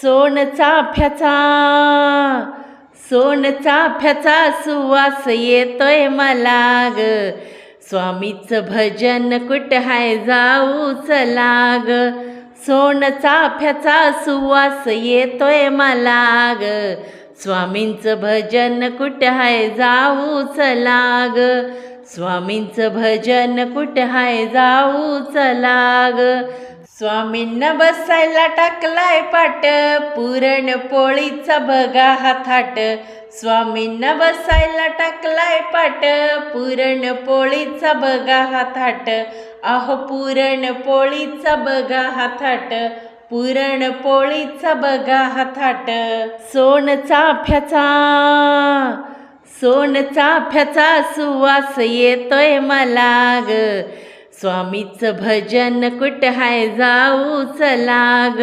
सोन चाफ्याचा सुवास येतोय मला ग. स्वामीचं भजन कुठं हाय जाऊ चला ग. सोन चाफ्याचा सुवास येतोय मला ग. स्वामींचं भजन कुठं हाय जाऊ चला ग. स्वामींचं भजन कुठं हाय जाऊ चला ग. स्वामींना बसायला टाकलाय पाट, पुरणपोळीचा बघा हा थाट. स्वामींना बसायला टाकलाय पाट, पुरणपोळीचा बघा हा थाट. अहो पुरणपोळीचा बघा हा थाट, पुरणपोळीचा बघा हा थाट. सोन चाफ्याचा सुवास येतोय मला ग. स्वामीचं भजन कुठं हाय जाऊ चला ग.